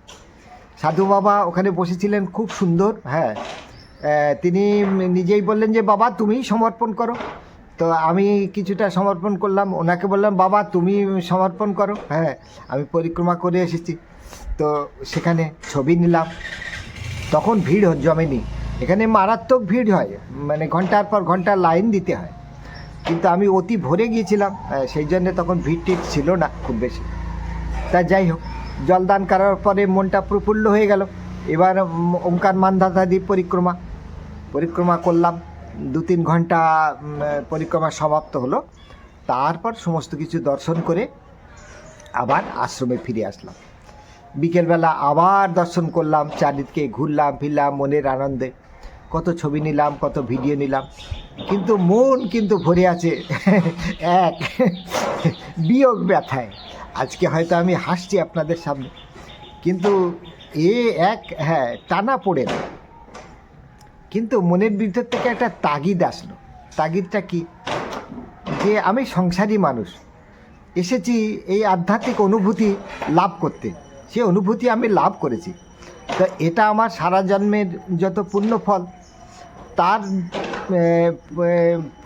সাধু বাবা ওখানে বসেছিলেন, খুব সুন্দর। হ্যাঁ, তিনি নিজেই বললেন যে বাবা তুমি সমর্পণ করো। তো আমি কিছুটা সমর্পণ করলাম, ওনাকে বললাম বাবা তুমি সমর্পণ করো। হ্যাঁ, আমি পরিক্রমা করে এসেছি। তো সেখানে ছবি নিলাম। তখন ভিড় জমেনি, এখানে মারাত্মক ভিড় হয়, মানে ঘন্টার পর ঘন্টা লাইন দিতে হয়। কিন্তু আমি অতি ভরে গিয়েছিলাম, সেই জন্যে তখন ভিড় টিড় ছিল না খুব বেশি। তা যাই হোক, জলদান করার পরে মনটা প্রফুল্ল হয়ে গেল। এবার ওঙ্কার মান্ধাতা দ্বীপ পরিক্রমা করলাম। 2-3 ঘন্টা পরিক্রমা সমাপ্ত হলো। তারপর সমস্ত কিছু দর্শন করে আবার আশ্রমে ফিরে আসলাম। বিকেলবেলা আবার দর্শন করলাম, চারিদিকে ঘুরলাম ফিরলাম মনের আনন্দে। কত ছবি নিলাম, কত ভিডিও নিলাম, কিন্তু মন কিন্তু ভরে আছে এক বিয়োগ ব্যথায়। আজকে হয়তো আমি হাসছি আপনাদের সামনে, কিন্তু টানা পড়ে না। কিন্তু মনের ভিতর থেকে একটা তাগিদ আসলো। তাগিদটা কি? যে আমি সংসারী মানুষ, এসেছি এই আধ্যাত্মিক অনুভূতি লাভ করতে। সে অনুভূতি আমি লাভ করেছি। তো এটা আমার সারা জন্মের যত পুণ্যফল, তার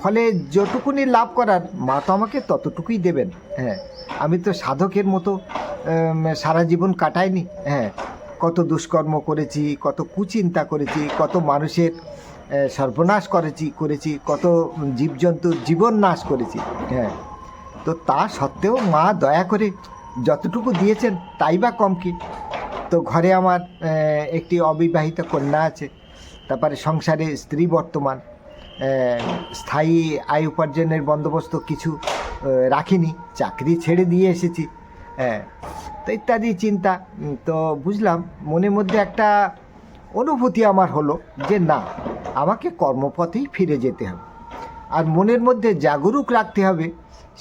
ফলে যতটুকুনি লাভ করার মা তো আমাকে ততটুকুই দেবেন। হ্যাঁ, আমি তো সাধকের মতো সারা জীবন কাটাইনি। হ্যাঁ, কত দুষ্কর্ম করেছি, কত কুচিন্তা করেছি, কত মানুষের সর্বনাশ করেছি, কত জীবজন্তুর জীবন নাশ করেছি। হ্যাঁ, তো তা সত্ত্বেও মা দয়া করে যতটুকু দিয়েছেন তাই বা কম কি। তো ঘরে আমার একটি অবিবাহিত কন্যা আছে, তারপরে সংসারে স্ত্রী বর্তমান, স্থায়ী আয় উপার্জনের বন্দোবস্ত কিছু রাখিনি, চাকরি ছেড়ে দিয়ে এসেছি। তো ইত্যাদি চিন্তা। তো বুঝলাম মনের মধ্যে একটা অনুভূতি আমার হলো যে না, আমাকে কর্মপথেই ফিরে যেতে হবে। আর মনের মধ্যে জাগরুক রাখতে হবে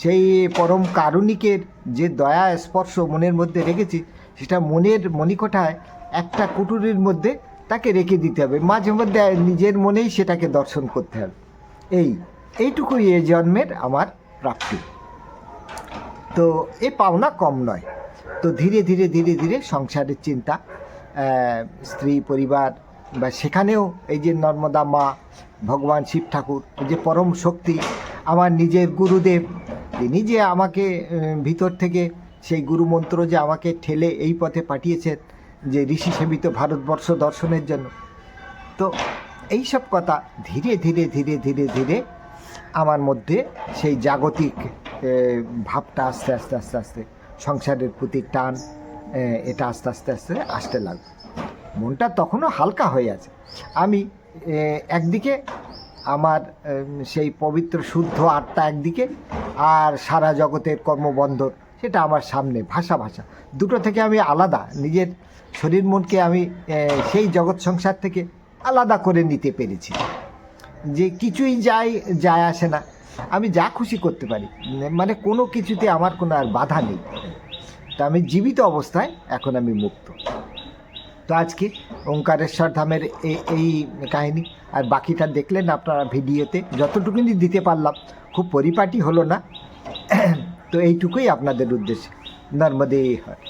সেই পরম কারুণিকের যে দয়া স্পর্শ মনের মধ্যে রেখেছি, সেটা মনের মণিকোঠায় একটা কুটুরির মধ্যে তাকে রেখে দিতে হবে। মাঝে মধ্যে নিজের মনেই সেটাকে দর্শন করতে হবে। এইটুকুই এ জন্মের আমার প্রাপ্তি। তো এ পাওনা কম নয়। তো ধীরে ধীরে ধীরে ধীরে সংসারের চিন্তা, স্ত্রী পরিবার, বা সেখানেও এই যে নর্মদা মা, ভগবান শিব ঠাকুর, যে পরম শক্তি, আমার নিজের গুরুদেব, তিনি যে আমাকে ভিতর থেকে সেই গুরুমন্ত্র যে আমাকে ঠেলে এই পথে পাঠিয়েছেন যে ঋষি সেবিত ভারতবর্ষ দর্শনের জন্য। তো এই সব কথা ধীরে ধীরে ধীরে ধীরে ধীরে আমার মধ্যে সেই জাগতিক ভাবটা আস্তে আস্তে আস্তে আস্তে, সংসারের প্রতি টান, এটা আস্তে আস্তে আস্তে আসতে লাগবে। মনটা তখনও হালকা হয়ে আছে। আমি একদিকে আমার সেই পবিত্র শুদ্ধ আত্মা একদিকে, আর সারা জগতের কর্মবন্ধন সেটা আমার সামনে, ভাষা দুটো থেকে আমি আলাদা। নিজের শরীর মনকে আমি সেই জগৎ সংসার থেকে আলাদা করে নিতে পেরেছি, যে কিছুই যায় আসে না, আমি যা খুশি করতে পারি, মানে কোনো কিছুতে আমার কোনো আর বাধা নেই। তা আমি জীবিত অবস্থায় এখন আমি মুক্ত। তো আজকে ওঙ্কারেশ্বর ধামের এই কাহিনী, আর বাকিটা দেখলেন আপনারা ভিডিওতে, যতটুকুনি দিতে পারলাম, খুব পরিপাটি হলো না। তো এইটুকুই আপনাদের উদ্দেশ্যে। নর্মদে হয়।